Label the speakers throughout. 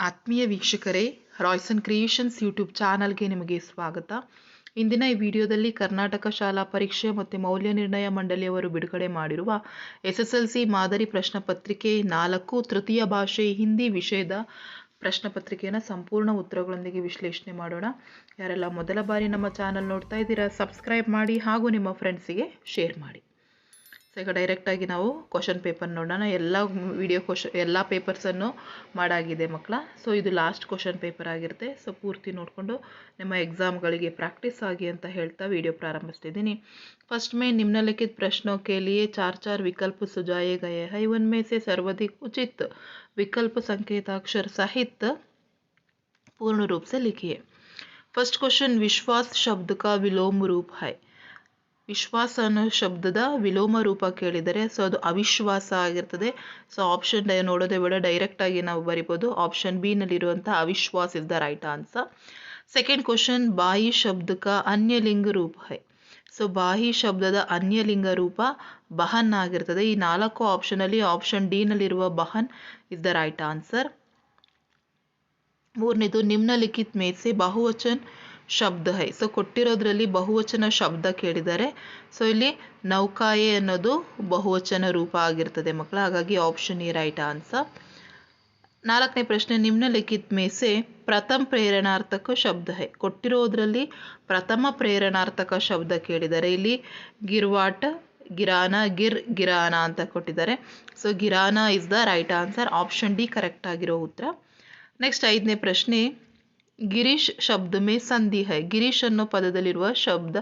Speaker 1: ಆತ್ಮೀಯ ವೀಕ್ಷಕರೇ, Royson creations YouTube ಚಾನಲ್ಗೆ ನಿಮಗೆ ಸ್ವಾಗತ. ಇಂದಿನ ಈ ವಿಡಿಯೋದಲ್ಲಿ ಕರ್ನಾಟಕ ಶಾಲಾ ಪರೀಕ್ಷೆ ಮತ್ತು ಮೌಲ್ಯ ನಿರ್ಣಯ ಮಂಡಳಿಯವರು ಬಿಡುಗಡೆ ಮಾಡಿರುವ SSLC ಮಾದರಿ ಪ್ರಶ್ನೆ ಪತ್ರಿಕೆ 4 ತೃತೀಯ ಭಾಷೆ ಹಿಂದಿ ವಿಷಯದ ಪ್ರಶ್ನೆ ಪತ್ರಿಕೆಯನ್ನು ಸಂಪೂರ್ಣ ಉತ್ತರಗಳೊಂದಿಗೆ ವಿಶ್ಲೇಷಣೆ ಮಾಡೋಣ. ಯಾರೆಲ್ಲ ಮೊದಲ ಬಾರಿ ನಮ್ಮ ಚಾನಲ್ ನೋಡ್ತಾ ಇದ್ದೀರಾ, ಸಬ್ಸ್ಕ್ರೈಬ್ ಮಾಡಿ ಹಾಗೂ ನಿಮ್ಮ ಫ್ರೆಂಡ್ಸಿಗೆ ಶೇರ್ ಮಾಡಿ. ಸೊ ಈಗ ಡೈರೆಕ್ಟಾಗಿ ನಾವು ಕ್ವಶನ್ ಪೇಪರ್ ನೋಡೋಣ. ಎಲ್ಲ ಪೇಪರ್ಸನ್ನು ಮಾಡಾಗಿದೆ ಮಕ್ಕಳ. ಸೊ ಇದು ಲಾಸ್ಟ್ ಕ್ವಶನ್ ಪೇಪರ್ ಆಗಿರುತ್ತೆ. ಸೊ ಪೂರ್ತಿ ನೋಡಿಕೊಂಡು ನಿಮ್ಮ ಎಕ್ಸಾಮ್ಗಳಿಗೆ ಪ್ರಾಕ್ಟೀಸ್ ಆಗಿ ಅಂತ ಹೇಳ್ತಾ ವಿಡಿಯೋ ಪ್ರಾರಂಭಿಸ್ತಿದ್ದೀನಿ. फर्स्ट में निम्नलिखित प्रश्नों के लिए 4 विकल्प सुझाए गए हैं. उनमें से सर्वाधिक उचित विकल्प संकेताक्षर सहित पूर्ण रूप से लिखिए. फर्स्ट क्वेश्चन, विश्वास शब्द का विलोम रूप है. ವಿಶ್ವಾಸ ಅನ್ನೋ ಶಬ್ದದ ವಿಲೋಮ ರೂಪ ಕೇಳಿದರೆ ಸೊ ಅದು ಅವಿಶ್ವಾಸ ಆಗಿರ್ತದೆ. ಸೊ ಆಪ್ಷನ್ ನೋಡೋದೇ ಬೇಡ, ಡೈರೆಕ್ಟಾಗಿ ನಾವು ಬರಿಬೋದು. ಆಪ್ಷನ್ ಬಿ ನಲ್ಲಿರುವಂಥ ಅವಿಶ್ವಾಸ is the right answer. Second question, ಬಾಯಿ ಶಬ್ದ ಕಾ ಅನ್ಯಲಿಂಗ ರೂಪ ಹೈ. ಸೊ ಬಾಯಿ ಶಬ್ದದ ಅನ್ಯಲಿಂಗ ರೂಪ ಬಹನ್ ಆಗಿರ್ತದೆ. ಈ 4 ಆಪ್ಷನಲ್ಲಿ ಆಪ್ಷನ್ ಡಿ ನಲ್ಲಿರುವ ಬಹನ್ ಇಸ್ ದ ರೈಟ್ ಆನ್ಸರ್. ಮೂರನೇದು, ನಿಮ್ನಲಿಖಿತ್ ಮೇ ಸೆ ಬಹುವಚನ್ ಶಬ್ದ ಹೈ. ಸೊ ಕೊಟ್ಟಿರೋದ್ರಲ್ಲಿ ಬಹುವಚನ ಶಬ್ದ ಕೇಳಿದ್ದಾರೆ. ಸೊ ಇಲ್ಲಿ ನೌಕಾಯೆ ಅನ್ನೋದು ಬಹುವಚನ ರೂಪ ಆಗಿರ್ತದೆ ಮಕ್ಕಳ, ಹಾಗಾಗಿ ಆಪ್ಷನ್ ಎ ರೈಟ್ ಆನ್ಸರ್. 4ನೇ ಪ್ರಶ್ನೆ, ನಿಮ್ನಲಿಖಿತ್ ಮೇ ಸೆ ಪ್ರಥಮ ಪ್ರೇರಣಾರ್ಥಕ ಶಬ್ದ ಹೈ. ಕೊಟ್ಟಿರೋದ್ರಲ್ಲಿ ಪ್ರಥಮ ಪ್ರೇರಣಾರ್ಥಕ ಶಬ್ದ ಕೇಳಿದ್ದಾರೆ. ಇಲ್ಲಿ ಗಿರ್ವಾಟ, ಗಿರಾನ, ಗಿರಾನ ಅಂತ ಕೊಟ್ಟಿದ್ದಾರೆ. ಸೊ ಗಿರಾನ is the right answer. Option D correct ಆಗಿರೋ ಉತ್ತರ. ನೆಕ್ಸ್ಟ್ 5ನೇ ಪ್ರಶ್ನೆ, ಗಿರೀಶ್ ಶಬ್ದ ಮೇ ಸಂಧಿ ಹೈ. ಗಿರೀಶ್ ಅನ್ನೋ ಪದದಲ್ಲಿರುವ ಶಬ್ದ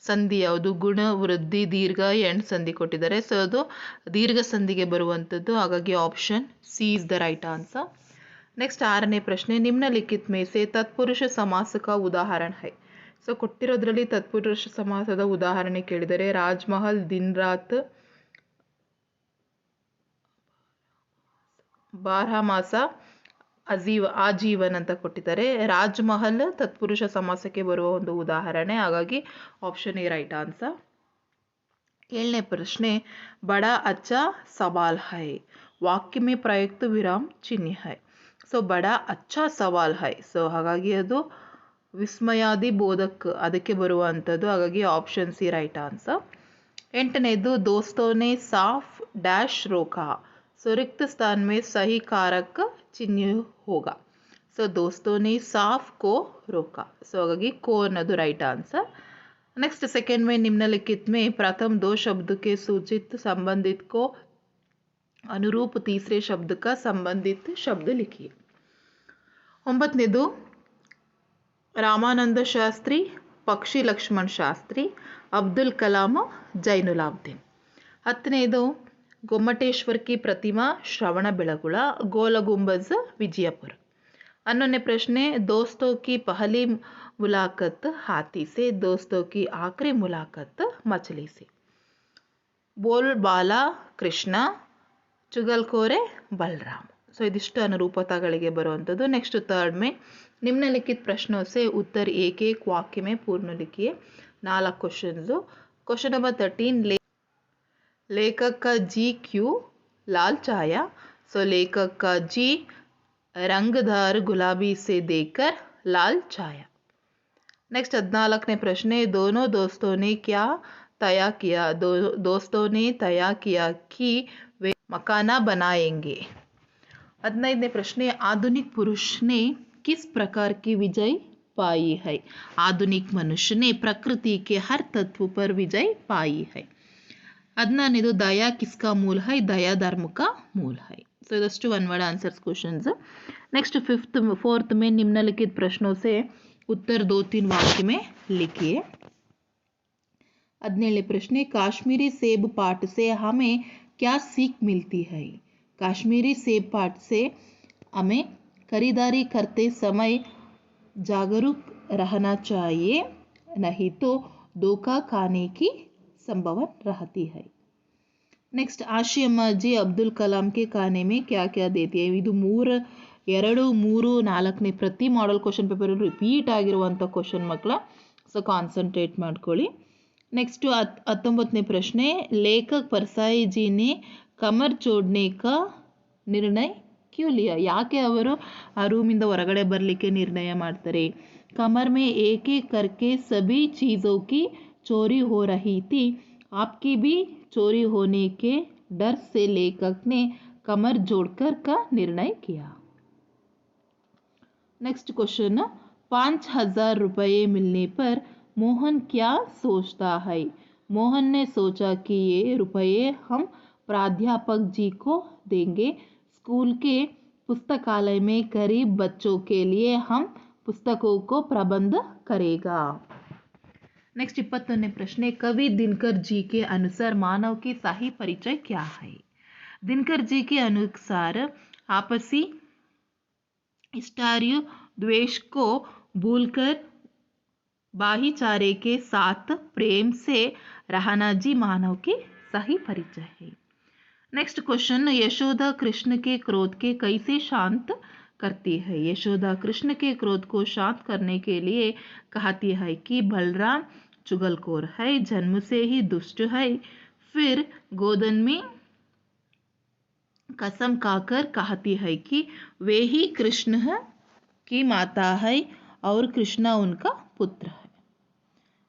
Speaker 1: ಸಂಧಿ ಯಾವುದು? ಗುಣ, ವೃದ್ಧಿ, ದೀರ್ಘ, ಎಂಡ್ ಸಂಧಿ ಕೊಟ್ಟಿದ್ದಾರೆ. ಸೊ ಅದು ದೀರ್ಘ ಸಂಧಿಗೆ ಬರುವಂಥದ್ದು, ಹಾಗಾಗಿ option C is the right answer. Next 6ನೇ ಪ್ರಶ್ನೆ, ನಿಮ್ನಲಿಖಿತ್ ಮೇ ಸೆ ತತ್ಪುರುಷ ಸಮಾಸಕ ಉದಾಹರಣ ಹೈ. ಸೊ ಕೊಟ್ಟಿರೋದ್ರಲ್ಲಿ ತತ್ಪುರುಷ ಸಮಾಸದ ಉದಾಹರಣೆ ಕೇಳಿದರೆ ರಾಜ್ಮಹಲ್, ದಿನ್ ರಾತ್, ಬಾರಹಮಾಸ, ಆಜೀವನ್ ಅಂತ ಕೊಟ್ಟಿದ್ದಾರೆ. ರಾಜ್ಮಹಲ್ ತತ್ಪುರುಷ ಸಮಾಸಕ್ಕೆ ಬರುವ ಒಂದು ಉದಾಹರಣೆ, ಹಾಗಾಗಿ ಆಪ್ಷನ್ ಎ ರೈಟ್ ಆನ್ಸರ್. 7ನೇ ಪ್ರಶ್ನೆ, ಬಡಾ ಅಚ್ಚಾ ಸವಾಲ್ ಹೈ. ವಾಕ್ಯ ಮೇ ಪ್ರಯುಕ್ತ ವಿರಾಮ್ ಚಿಹ್ನೆ ಹೈ. ಸೊ ಬಡಾ ಅಚ್ಚಾ ಸವಾಲ್ ಹೈ. ಸೊ ಹಾಗಾಗಿ ಅದು ವಿಸ್ಮಯಾದಿ ಬೋಧಕ್ ಅದಕ್ಕೆ ಬರುವಂಥದ್ದು, ಹಾಗಾಗಿ ಆಪ್ಷನ್ ಸಿ ರೈಟ್ ಆನ್ಸರ್. 8ನೇದು, ದೋಸ್ತೋನೆ ಸಾಫ್ ಡ್ಯಾಶ್ ರೋಕಾ. ಸೊ रिक्त स्थान में सही कारक चिन्ह होगा. ಸೊ ದೋಸ್ತೋನೆ ಸಾಫ್ ಕೋ ರೋಕಾ. ಸೊ ಹಾಗಾಗಿ ಕೋ ಅನ್ನೋದು ರೈಟ್ ಆನ್ಸರ್. नेक्स्ट सेकेंड में निम्नलिखित में प्रथम 2 शब्द के सूचित संबंधित को अनुरूप तीसरे शब्द का संबंधित शब्द लिखिए. 9ನೇದು, ರಾಮಾನಂದ ಶಾಸ್ತ್ರಿ, ಪಕ್ಷಿ ಲಕ್ಷ್ಮಣ್ ಶಾಸ್ತ್ರಿ, ಅಬ್ದುಲ್ ಕಲಾಂ, ಜೈನುಲಾಬ್ದೀನ್. 10ನೇದು, ಗೊಮ್ಮಟೇಶ್ವರ್ की प्रतिमा श्रवण बेलगुಳ, गोल गुंबज विजयपुर. 11ನೇ ಪ್ರಶ್ನೆ, दोस्तों की पहली मुलाकात हाथी से, दोस्तों की आखिरी मुलाकात मछली से. बोल बाला ಕೃಷ್ಣ, ಚುಗಲ್ಕೋರೆ ಬಲರಾಮ್. ಸೊ ಇದಿಷ್ಟು ಅನುರೂಪತೆಗಳಿಗೆ ಬರುವಂಥದ್ದು. ನೆಕ್ಸ್ಟ್ 3rd में निम्नलिखित प्रश्नों से उत्तर एक एक वाक्य में पूर्ण लिखिए. 4 क्वेश्चंस. क्वेश्चन नंबर 13, लेखक का जी क्यों लाल छाया. सो लेखक का जी रंगदार गुलाबी से देखकर लाल छाया. नेक्स्ट 14ನೇ ಪ್ರಶ್ನೆ, दोनों दोस्तों ने क्या तय किया. दोस्तों ने तय किया कि वे मकाना बनाएंगे. 15ನೇ ಪ್ರಶ್ನೆ, आधुनिक पुरुष ने किस प्रकार की विजय पाई है. आधुनिक मनुष्य ने प्रकृति के हर तत्व पर विजय पाई है. 16ನೇದು, दया किसका मूल है. दया धर्म का मूल है. सो ಇದಷ್ಟು one word answers questions. Next 4th में निम्नलिखित प्रश्नों से उत्तर 2-3 वाक्य में लिखिए. 17ನೇ प्रश्न, काश्मीरी सेब पाठ से हमें क्या सीख मिलती है. काश्मीरी सेब पाठ से हमें खरीदारी करते समय जागरूक रहना चाहिए, नहीं तो धोखा खाने की संभावना रहती है. नेक्स्ट, आशियम्मा जी अब्दुल कलाम के खाने में क्या क्या देती है. ಇದು 2, 3, 4ನೇ ಪ್ರತಿ ಮಾಡೆಲ್ ಕ್ವಶನ್ ಪೇಪರ್ ರಿಪೀಟ್ ಆಗಿರುವಂಥ ಕ್ವಶನ್ ಮಕ್ಕಳ. ಸೊ ಕಾನ್ಸಂಟ್ರೇಟ್ ಮಾಡ್ಕೊಳ್ಳಿ. नेक्स्ट 19ನೇ ಪ್ರಶ್ನೆ, लेखक परसाई जी ने कमर जोड़ने का निर्णय ಕ್ಯೂ ಲಿಯಾ, ಯಾಕೆ ಅವರು ಆ ರೂಮಿಂದ ಹೊರಗಡೆ ಬರಲಿಕ್ಕೆ ನಿರ್ಣಯ ಮಾಡ್ತಾರೆ. ಕಮರ್ ಮೇ ಏಕ್ ಏಕ್ ಕರ್ಕೆ ಸಭಿ ಚೀಜೋं की चोरी हो रही थी, आपकी भी चोरी होने के डर से लेखक ने कमर जोड़कर का निर्णय किया. नेक्स्ट क्वेश्चन, 5,000 रुपये मिलने पर मोहन क्या सोचता है. मोहन ने सोचा कि ये रुपये हम प्राध्यापक जी को देंगे. स्कूल के पुस्तकालय में गरीब बच्चों के लिए हम पुस्तकों को प्रबंध करेगा. नेक्स्ट 21वें प्रश्न, कवि दिनकर जी के अनुसार मानव की सही परिचय क्या है. दिनकर जी के अनुसार आपसी इष्टार्य द्वेष को भूलकर भाईचारे के साथ प्रेम से रहना जी मानव की सही परिचय है. नेक्स्ट क्वेश्चन, यशोदा कृष्ण के क्रोध के कैसे शांत करती है. यशोदा कृष्ण के क्रोध को शांत करने के लिए कहती है कि बलराम चुगलखोर है, जन्म से ही दुष्ट है. फिर गोदन में कसम खाकर कहती है कि वे ही कृष्ण की माता है और कृष्ण उनका पुत्र है.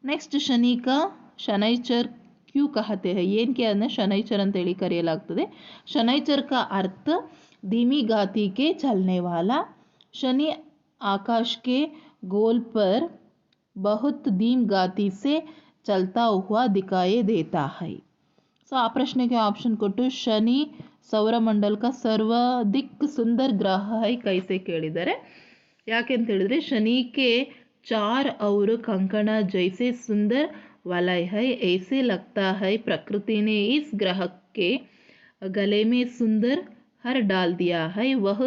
Speaker 1: नेक्स्ट, शनि का शनैचर क्यों कहते हैं. ಏನು ಕೆ ಅಂದರೆ ಶನೈಚರ್ ಅಂತೇಳಿ ಕರೆಯಲಾಗ್ತದೆ. शनैचर का अर्थ धीमी गति के चलने वाला. शनि आकाश के गोल पर बहुत धीमी गति से चलता हुआ दिखाई देता है. ಸೊ ಆ ಪ್ರಶ್ನೆಗೆ ಆಪ್ಷನ್ ಕೊಟ್ಟು ಶನಿ ಸೌರಮಂಡಲ का सर्वाधिक सुंदर ग्रह है कैसे ಕೇಳಿದ್ದಾರೆ. ಯಾಕೆ ಅಂತ ಹೇಳಿದ್ರೆ शनि के चार और कंकड़ा जैसे सुंदर वलय है, ऐसे लगता है प्रकृति ने इस ग्रह के गले में सुंदर हर डाल दिया है. वह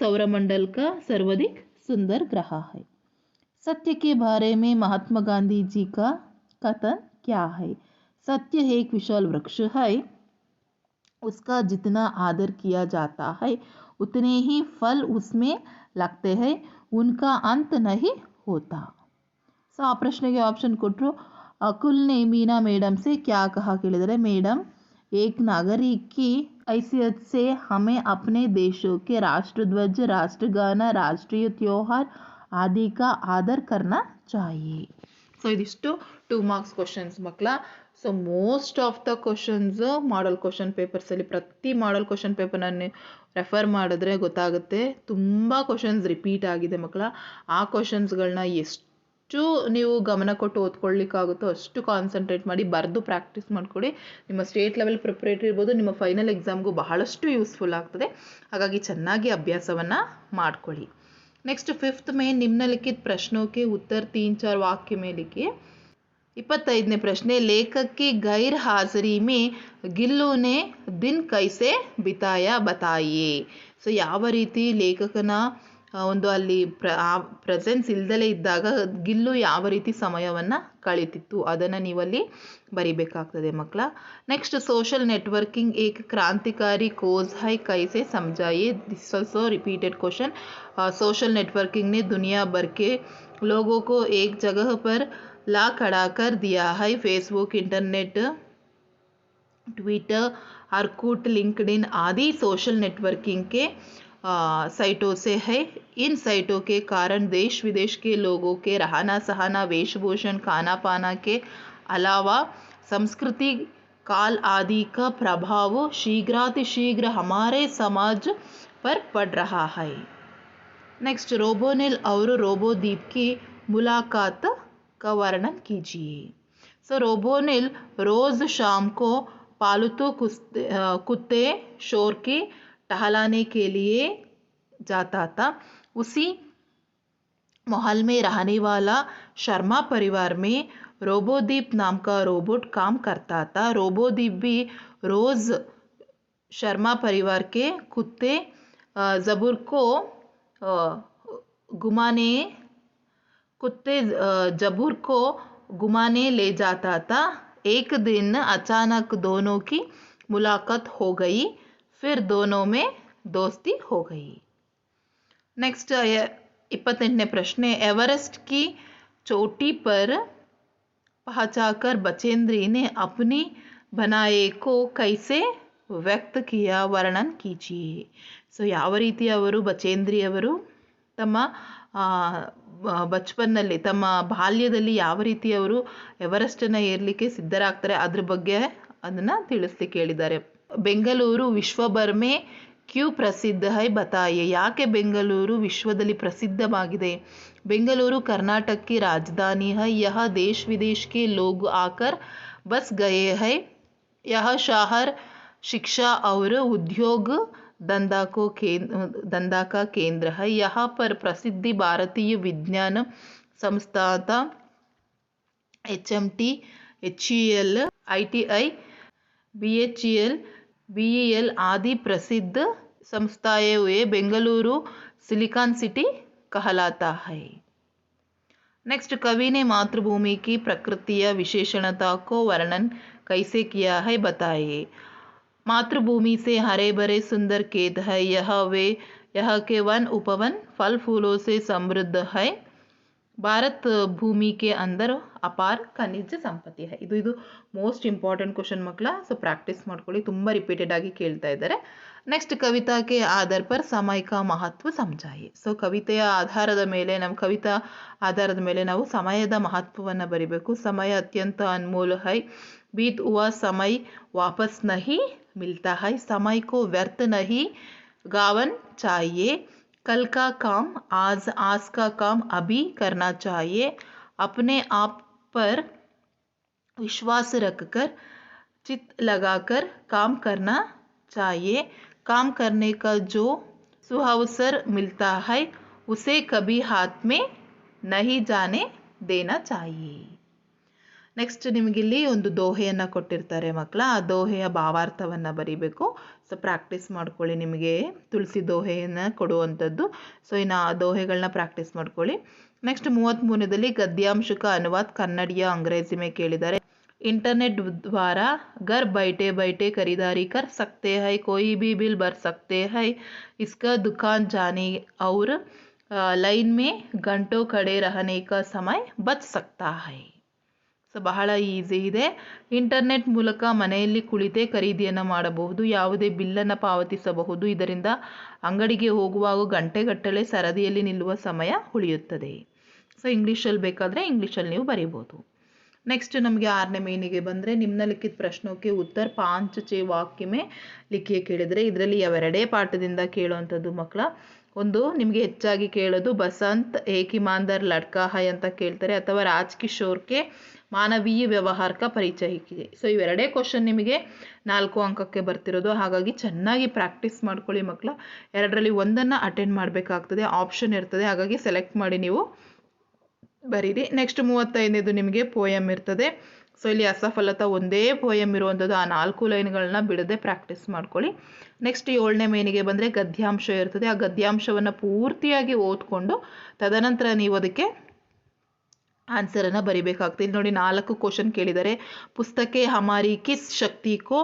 Speaker 1: सौरमंडल का सर्वाधिक सुंदर ग्रह है. सत्य के बारे में महात्मा गांधी जी का कथन क्या है. सत्य एक विशाल वृक्ष है, उसका जितना आदर किया जाता है उतने ही फल उसमें लगते हैं, उनका अंत नहीं होता. ಸೊ ಆ ಪ್ರಶ್ನೆಗೆ ಆಪ್ಷನ್ ಕೊಟ್ಟರು. अकुल ने मीना मैडम से क्या कहा ಕೇಳಿದರೆ, मैडम एक नागरिक की हैसियत से हमें अपने देशों के राष्ट्रध्वज, राष्ट्रगान, राष्ट्रीय त्योहार आदि का आदर करना चाहिए. ಸೊ ಇದಿಷ್ಟು 2 ಮಾರ್ಕ್ಸ್ ಕ್ವಶನ್ಸ್ ಮಕ್ಕಳ. So most of the questions model question ಪೇಪರ್ಸಲ್ಲಿ, ಪ್ರತಿ ಮಾಡಲ್ ಕ್ವಶನ್ ಪೇಪರ್ನ ರೆಫರ್ ಮಾಡಿದ್ರೆ ಗೊತ್ತಾಗುತ್ತೆ ತುಂಬ ಕ್ವಶನ್ಸ್ ರಿಪೀಟ್ ಆಗಿದೆ ಮಕ್ಕಳ. ಆ ಕ್ವಶನ್ಸ್ಗಳನ್ನ ಎಷ್ಟು ನೀವು ಗಮನ ಕೊಟ್ಟು ಓದ್ಕೊಳ್ಳಿಕ್ಕಾಗುತ್ತೋ ಅಷ್ಟು ಕಾನ್ಸಂಟ್ರೇಟ್ ಮಾಡಿ ಬರೆದು ಪ್ರಾಕ್ಟೀಸ್ ಮಾಡಿಕೊಡಿ. ನಿಮ್ಮ ಸ್ಟೇಟ್ ಲೆವೆಲ್ ಪ್ರಿಪ್ರೇಟರಿ ಇರ್ಬೋದು, ನಿಮ್ಮ ಫೈನಲ್ ಎಕ್ಸಾಮ್ಗೂ ಬಹಳಷ್ಟು ಯೂಸ್ಫುಲ್ ಆಗ್ತದೆ. ಹಾಗಾಗಿ ಚೆನ್ನಾಗಿ ಅಭ್ಯಾಸವನ್ನು ಮಾಡ್ಕೊಳ್ಳಿ. नेक्स्ट 5th में निम्नलिखित प्रश्नों के उत्तर 3-4 वाक्य में लिखिए. 25वें प्रश्न, लेखक की गैर हाजिरी में गिल्लू ने दिन कैसे बिताया बताइए. ಸೊ ಯಾವ ರೀತಿ ಲೇಖಕನ ಒಂದು ಅಲ್ಲಿ ಪ್ರೆಸೆನ್ಸ್ ಇಲ್ದಲೇ ಇದ್ದಾಗ ಗಿಲ್ಲು ಯಾವ ರೀತಿ ಸಮಯವನ್ನು ಕಳೀತಿತ್ತು ಅದನ್ನು ನೀವಲ್ಲಿ ಬರಿಬೇಕಾಗ್ತದೆ ಮಕ್ಕಳ. ನೆಕ್ಸ್ಟ್, ಸೋಷಲ್ ನೆಟ್ವರ್ಕಿಂಗ್ एक क्रांतिकारी खोज है कैसे समझाइए. This also repeated question. Social networking ने दुनिया भर के लोगों को एक जगह पर ला खड़ा कर दिया है. फेसबुक, इंटरनेट, ट्विटर, अर्कुट, लिंक्डइन आदि सोशल नेटवर्किंग के साइटों से है. इन साइटों के कारण देश विदेश के लोगों के रहना सहना, वेशभूषण, खाना पाना के अलावा संस्कृति, काल आदि का प्रभाव शीघ्रातिशीघ्र हमारे समाज पर पड़ रहा है. नेक्स्ट, रोबोनिल और रोबोदीप की मुलाकात का वर्णन कीजिए. सो रोबोनिल रोज़ शाम को पालतू कुत्ते शोर की टहलाने के लिए जाता था. उसी माहौल में रहने वाला शर्मा परिवार में रोबोदीप नाम का रोबोट काम करता था. रोबोदीप भी रोज़ शर्मा परिवार के कुत्ते ज़बूर को घुमाने ले जाता था. एक दिन अचानक दोनों की मुलाकात हो गई, फिर दोनों में दोस्ती हो गई. नेक्स्ट 28वें प्रश्न, एवरेस्ट की चोटी पर पहुंचाकर बचेंद्री ने अपनी बनाए को कैसे ವ್ಯಕ್ತ ಕಿಯಾ ವರ್ಣನ್ ಕೀಜಿಯೇ. ಸೊ ಯಾವ ರೀತಿ ಅವರು ಬಚೇಂದ್ರಿಯವರು ತಮ್ಮ ಬಚ್ಪನ್ನಲ್ಲಿ ತಮ್ಮ ಬಾಲ್ಯದಲ್ಲಿ ಯಾವ ರೀತಿ ಅವರು ಎವರೆಸ್ಟನ್ನು ಏರಲಿಕ್ಕೆ ಸಿದ್ಧರಾಗ್ತಾರೆ ಅದ್ರ ಬಗ್ಗೆ ಅದನ್ನು ತಿಳಿಸ್ಲಿಕ್ಕೆ ಹೇಳಿದ್ದಾರೆ. ಬೆಂಗಳೂರು ವಿಶ್ವಭರ್ ಮೇ ಕ್ಯೂ ಪ್ರಸಿದ್ಧ ಹೈ ಬತಾಯೆ. ಯಾಕೆ ಬೆಂಗಳೂರು ವಿಶ್ವದಲ್ಲಿ ಪ್ರಸಿದ್ಧವಾಗಿದೆ? ಬೆಂಗಳೂರು कर्नाटक की राजधानी है. यह देश विदेश के लोग आकर बस गए हैं. यह शहर शिक्षा और उद्योग धंधा का केंद्र है. यहाँ पर प्रसिद्ध भारतीय विज्ञान संस्थान HMT, HEL, ITI, BHEL, BEL आदि प्रसिद्ध संस्थाएं हुए बेंगलुरु सिलिकॉन सिटी कहलाता है. नेक्स्ट, कवि ने मातृभूमि की प्रकृतिय विशेषणता को वर्णन कैसे किया है बताइए. मातृभूमि से हरे भरे सुंदर खेत है. यह के वन उपवन फल फूलों से समृद्ध है. ಭಾರತ್ ಭೂಮಿಗೆ ಅಂದರ್ ಅಪಾರ ಖನಿಜ ಸಂಪತ್ತಿ ಹೈ. ಇದು ಮೋಸ್ಟ್ ಇಂಪಾರ್ಟೆಂಟ್ ಕ್ವಶನ್ ಮಕ್ಕಳ. ಸೊ ಪ್ರಾಕ್ಟೀಸ್ ಮಾಡ್ಕೊಳ್ಳಿ, ತುಂಬ ರಿಪೀಟೆಡ್ ಆಗಿ ಕೇಳ್ತಾ ಇದ್ದಾರೆ. ನೆಕ್ಸ್ಟ್, ಕವಿತಾಕ್ಕೆ ಆಧಾರ ಪರ್ ಸಮಯ ಕಾ ಮಹತ್ವ ಸಮಜಾಯಿ. ಸೊ ಕವಿತೆಯ ಆಧಾರದ ಮೇಲೆ ಕವಿತಾ ಆಧಾರದ ಮೇಲೆ ನಾವು ಸಮಯದ ಮಹತ್ವವನ್ನು ಬರಿಬೇಕು. ಸಮಯ ಅತ್ಯಂತ ಅನ್ಮೋಲ್ ಹೈ. ಬೀತ್ ಹುವಾ ಸಮಯ ವಾಪಸ್ ನಹಿ ಮಿಲ್ತಾ ಹೈ. ಸಮಯ ಕೋ ವ್ಯರ್ಥ ನಹಿ गावन चाहिए. कल का काम आज का काम अभी करना चाहिए. अपने आप पर विश्वास रखकर चित लगाकर काम करना चाहिए. काम करने का जो सुअवसर मिलता है उसे कभी हाथ में नहीं जाने देना चाहिए. ನೆಕ್ಸ್ಟ್ ನಿಮಗಿಲ್ಲಿ ಒಂದು ದೋಹೆಯನ್ನು ಕೊಟ್ಟಿರ್ತಾರೆ ಮಕ್ಕಳ. ಆ ದೋಹೆಯ ಭಾವಾರ್ಥವನ್ನು ಬರೀಬೇಕು. ಸೊ ಪ್ರಾಕ್ಟೀಸ್ ಮಾಡ್ಕೊಳ್ಳಿ. ನಿಮಗೆ ತುಳಸಿ ದೋಹೆಯನ್ನು ಕೊಡುವಂಥದ್ದು. ಸೊ ಇನ್ನು ಆ ದೋಹೆಗಳನ್ನ ಪ್ರಾಕ್ಟೀಸ್ ಮಾಡ್ಕೊಳ್ಳಿ. ನೆಕ್ಸ್ಟ್ 33ನೇದಲ್ಲಿ ಗದ್ಯಾಂಶಕ ಅನುವಾದ ಕನ್ನಡಿಯ ಅಂಗ್ರೇಜಿ में ಕೇಳಿದ್ದಾರೆ. इंटरनेट द्वारा घर बैठे बैठे खरीदारी कर सकते हैं. कोई भी बिल भर सकते हैं. इसका दुकान जाने और लाइन में घंटों खड़े रहने का समय बच सकता है. ಸೊ ಬಹಳ ಈಸಿ ಇದೆ. ಇಂಟರ್ನೆಟ್ ಮೂಲಕ ಮನೆಯಲ್ಲಿ ಕುಳಿತೇ ಖರೀದಿಯನ್ನು ಮಾಡಬಹುದು. ಯಾವುದೇ ಬಿಲ್ಲನ್ನು ಪಾವತಿಸಬಹುದು. ಇದರಿಂದ ಅಂಗಡಿಗೆ ಹೋಗುವಾಗ ಗಂಟೆಗಟ್ಟಲೆ ಸರದಿಯಲ್ಲಿ ನಿಲ್ಲುವ ಸಮಯ ಉಳಿಯುತ್ತದೆ. ಸೊ ಇಂಗ್ಲೀಷಲ್ಲಿ ಬೇಕಾದರೆ ಇಂಗ್ಲೀಷಲ್ಲಿ ನೀವು ಬರೀಬೋದು. ನೆಕ್ಸ್ಟ್ ನಮಗೆ 6ನೇ ಮೇನಿಗೆ ಬಂದರೆ ನಿಮ್ನಲಿಖಿತ ಪ್ರಶ್ನೋಕ್ಕೆ ಉತ್ತರ 5 6 ವಾಕ್ಯ ಮೇ ಲಿಖಿಯೇ ಕೇಳಿದರೆ ಇದರಲ್ಲಿ ಎರಡೇ ಪಾಠದಿಂದ ಕೇಳುವಂಥದ್ದು ಮಕ್ಕಳ. ಒಂದು ನಿಮಗೆ ಹೆಚ್ಚಾಗಿ ಕೇಳೋದು ಬಸಂತ್ ಏಕ್ ಇಮಾನ್ದಾರ್ ಲಡ್ಕಾ ಹೈ ಅಂತ ಕೇಳ್ತಾರೆ, ಅಥವಾ ರಾಜ್ ಕಿಶೋರ್ಗೆ ಮಾನವೀಯ ವ್ಯವಹಾರಕ ಪರಿಚಯ ಇದೆ. ಸೊ ಇವೆರಡೇ ಕ್ವಶನ್ ನಿಮಗೆ 4 ಅಂಕಕ್ಕೆ ಬರ್ತಿರೋದು. ಹಾಗಾಗಿ ಚೆನ್ನಾಗಿ ಪ್ರಾಕ್ಟೀಸ್ ಮಾಡ್ಕೊಳ್ಳಿ ಮಕ್ಕಳ. ಎರಡರಲ್ಲಿ ಒಂದನ್ನು ಅಟೆಂಡ್ ಮಾಡಬೇಕಾಗ್ತದೆ, ಆಪ್ಷನ್ ಇರ್ತದೆ. ಹಾಗಾಗಿ ಸೆಲೆಕ್ಟ್ ಮಾಡಿ ನೀವು ಬರೀರಿ. ನೆಕ್ಸ್ಟ್ 35ನೇದು ನಿಮಗೆ ಪೋಯಮ್ ಇರ್ತದೆ. ಸೊ ಇಲ್ಲಿ ಅಸಫಲತಾ ಒಂದೇ ಪೋಯಮ್ ಇರುವಂಥದ್ದು. ಆ 4 ಲೈನ್ಗಳನ್ನ ಬಿಡದೆ ಪ್ರಾಕ್ಟೀಸ್ ಮಾಡ್ಕೊಳ್ಳಿ. ನೆಕ್ಸ್ಟ್ 7ನೇ ಮೇನಿಗೆ ಬಂದರೆ ಗದ್ಯಾಂಶ ಇರ್ತದೆ. ಆ ಗದ್ಯಾಂಶವನ್ನು ಪೂರ್ತಿಯಾಗಿ ಓದ್ಕೊಂಡು ತದನಂತರ ನೀವು ಅದಕ್ಕೆ ಆನ್ಸರನ್ನು ಬರಿಬೇಕಾಗ್ತದೆ. ಇಲ್ಲಿ ನೋಡಿ 4 ಕ್ವಶನ್ ಕೇಳಿದ್ದಾರೆ. ಪುಸ್ತಕೆ ಹಮಾರಿ ಕಿಸ್ ಶಕ್ತಿ ಕೋ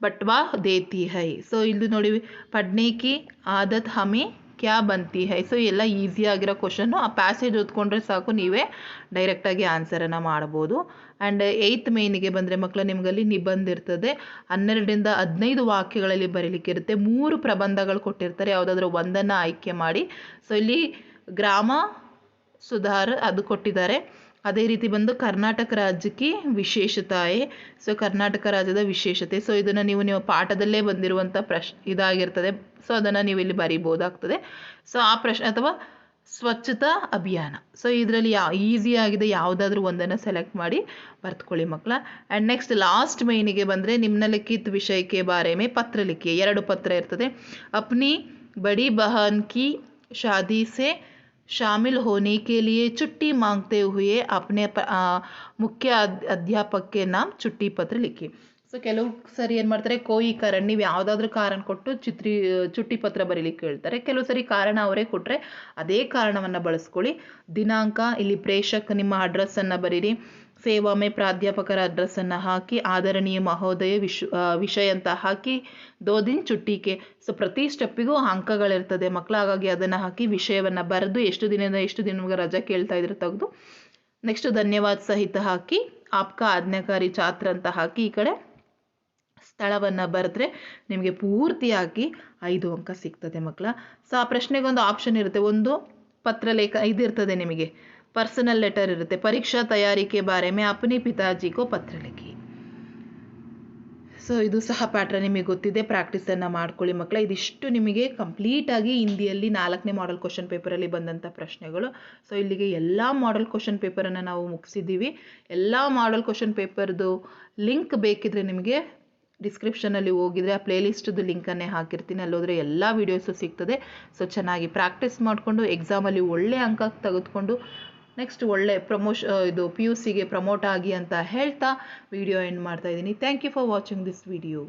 Speaker 1: ಬಟ್ವಾ ದೇತಿ ಹೈ. ಸೊ ಇಲ್ಲಿ ನೋಡಿ ಪಡ್ನೆ ಕಿ ಆದತ್ ಹಮೆ ಕ್ಯಾ ಬಂತಿ ಹೈ. ಸೊ ಎಲ್ಲ ಈಸಿ ಆಗಿರೋ ಕ್ವಶನ್ನು. ಆ ಪ್ಯಾಸೇಜ್ ಓದ್ಕೊಂಡ್ರೆ ಸಾಕು, ನೀವೇ ಡೈರೆಕ್ಟಾಗಿ ಆನ್ಸರನ್ನು ಮಾಡ್ಬೋದು. ಆ್ಯಂಡ್ 8th ಮೇನಿಗೆ ಬಂದರೆ ಮಕ್ಕಳ ನಿಮಗಲ್ಲಿ ನಿಬಂಧ ಇರ್ತದೆ. 12ರಿಂದ 15 ವಾಕ್ಯಗಳಲ್ಲಿ ಬರೀಲಿಕ್ಕೆ ಇರುತ್ತೆ. 3 ಪ್ರಬಂಧಗಳು ಕೊಟ್ಟಿರ್ತಾರೆ. ಯಾವುದಾದ್ರೂ ಒಂದನ್ನು ಆಯ್ಕೆ ಮಾಡಿ. ಸೊ ಇಲ್ಲಿ ಗ್ರಾಮ ಸುಧಾರ ಅದು ಕೊಟ್ಟಿದ್ದಾರೆ. ಅದೇ ರೀತಿ ಬಂದು ಕರ್ನಾಟಕ ರಾಜ್ಯಕ್ಕೆ ವಿಶೇಷತಾಯೇ. ಸೊ ಕರ್ನಾಟಕ ರಾಜ್ಯದ ವಿಶೇಷತೆ. ಸೊ ಇದನ್ನು ನೀವು ಪಾಠದಲ್ಲೇ ಬಂದಿರುವಂಥ ಇದಾಗಿರ್ತದೆ. ಸೊ ಅದನ್ನು ನೀವು ಇಲ್ಲಿ ಬರೀಬೋದಾಗ್ತದೆ. ಸೊ ಆ ಪ್ರಶ್ನೆ ಅಥವಾ ಸ್ವಚ್ಛತಾ ಅಭಿಯಾನ. ಸೊ ಇದರಲ್ಲಿ ಈಸಿ ಆಗಿದೆ, ಯಾವುದಾದ್ರೂ ಒಂದನ್ನು ಸೆಲೆಕ್ಟ್ ಮಾಡಿ ಬರ್ತ್ಕೊಳ್ಳಿ ಮಕ್ಕಳ. ಆ್ಯಂಡ್ ನೆಕ್ಸ್ಟ್ ಲಾಸ್ಟ್ ಮೇನಿಗೆ ಬಂದರೆ ನಿಮ್ನಲಿಖಿತ ವಿಷಯಕ್ಕೆ ಬಾರೆ ಮೇ ಪತ್ರ ಲಿಖಿಯೇ. 2 ಪತ್ರ ಇರ್ತದೆ. ಅಪ್ನಿ ಬಡಿ ಬಹನ್ ಕಿ ಶಾದಿ ಸೆ शामिल होने के लिए छुट्टी मांगते हुए अपने मुख्य अध्यापक के नाम छुट्टी पत्र लिखी. ಸೊ ಕೆಲವು ಸರಿ ಏನು ಮಾಡ್ತಾರೆ, ಕೋಯಿ ಕಾರಣ, ನೀವು ಯಾವುದಾದ್ರೂ ಕಾರಣ ಕೊಟ್ಟು ಚುಟ್ಟಿ ಪತ್ರ ಬರೀಲಿಕ್ಕೆ ಹೇಳ್ತಾರೆ. ಕೆಲವು ಸರಿ ಕಾರಣ ಅವರೇ ಕೊಟ್ಟರೆ ಅದೇ ಕಾರಣವನ್ನು ಬಳಸ್ಕೊಳ್ಳಿ. ದಿನಾಂಕ ಇಲ್ಲಿ ಪ್ರೇಷಕ್ ನಿಮ್ಮ ಅಡ್ರೆಸ್ಸನ್ನು ಬರೀರಿ. ಸೇವಾ ಮೇ ಪ್ರಾಧ್ಯಾಪಕರ ಅಡ್ರೆಸ್ಸನ್ನು ಹಾಕಿ, ಆದರಣೀಯ ಮಹೋದಯ ವಿಷಯ ಅಂತ ಹಾಕಿ, 2 ದಿನ ಚುಟ್ಟಿಗೆ. ಸೊ ಪ್ರತಿ ಸ್ಟೆಪ್ಪಿಗೂ ಅಂಕಗಳಿರ್ತದೆ ಮಕ್ಕಳ. ಹಾಗಾಗಿ ಅದನ್ನು ಹಾಕಿ ವಿಷಯವನ್ನು ಬರೆದು ಎಷ್ಟು ದಿನದಿಂದ ಎಷ್ಟು ದಿನ ನಿಮಗೆ ರಜೆ ಕೇಳ್ತಾ ಇದ್ರೆ ತೆಗೆದು, ನೆಕ್ಸ್ಟ್ ಧನ್ಯವಾದ ಸಹಿತ ಹಾಕಿ, ಆಪ್ಕ ಆಜ್ಞಾಕಾರಿ ಛಾತ್ರ ಅಂತ ಹಾಕಿ ಈ ಕಡೆ ಸ್ಥಳವನ್ನು ಬರೆದ್ರೆ ನಿಮಗೆ ಪೂರ್ತಿಯಾಗಿ 5 ಅಂಕ ಸಿಗ್ತದೆ ಮಕ್ಕಳ. ಸೊ ಆ ಪ್ರಶ್ನೆಗೊಂದು ಆಪ್ಷನ್ ಇರುತ್ತೆ, ಒಂದು ಪತ್ರಲೇಖ ಇದಿರ್ತದೆ ನಿಮಗೆ, ಪರ್ಸನಲ್ ಲೆಟರ್ ಇರುತ್ತೆ, ಪರೀಕ್ಷಾ ತಯಾರಿಕೆ ಬಾರೆ ಮೇ ಅಪ್ನೆ ಪಿತಾಜಿಗೋ ಪತ್ರ ಲಿಖಿ. ಸೊ ಇದು ಸಹ ಪ್ಯಾಟ್ರನ್ ನಿಮಗೆ ಗೊತ್ತಿದೆ, ಪ್ರಾಕ್ಟೀಸನ್ನು ಮಾಡ್ಕೊಳ್ಳಿ ಮಕ್ಕಳ. ಇದಿಷ್ಟು ನಿಮಗೆ ಕಂಪ್ಲೀಟಾಗಿ ಹಿಂದಿಯಲ್ಲಿ 4ನೇ ಮಾಡೆಲ್ ಕ್ವಶನ್ ಪೇಪರಲ್ಲಿ ಬಂದಂಥ ಪ್ರಶ್ನೆಗಳು. ಸೊ ಇಲ್ಲಿಗೆ ಎಲ್ಲ ಮಾಡೆಲ್ ಕ್ವಶನ್ ಪೇಪರನ್ನು ನಾವು ಮುಗಿಸಿದ್ದೀವಿ. ಎಲ್ಲ ಮಾಡೆಲ್ ಕ್ವಶನ್ ಪೇಪರ್ದು ಲಿಂಕ್ ಬೇಕಿದ್ರೆ ನಿಮಗೆ ಡಿಸ್ಕ್ರಿಪ್ಷನಲ್ಲಿ ಹೋಗಿದ್ರೆ ಆ ಪ್ಲೇಲಿಸ್ಟ್ದು ಲಿಂಕನ್ನೇ ಹಾಕಿರ್ತೀನಿ, ಅಲ್ಲೋದ್ರೆ ಎಲ್ಲ ವೀಡಿಯೋಸು ಸಿಗ್ತದೆ. ಸೊ ಚೆನ್ನಾಗಿ ಪ್ರಾಕ್ಟೀಸ್ ಮಾಡಿಕೊಂಡು ಎಕ್ಸಾಮಲ್ಲಿ ಒಳ್ಳೆ ಅಂಕ ತೆಗೆದುಕೊಂಡು ನೆಕ್ಸ್ಟ್ ಒಳ್ಳೆ ಇದು PUCಗೆ ಪ್ರಮೋಟ್ ಆಗಿ ಅಂತ ಹೇಳ್ತಾ ವಿಡಿಯೋ ಎಂಡ್ ಮಾಡ್ತಾ ಇದ್ದೀನಿ. Thank you for watching this video.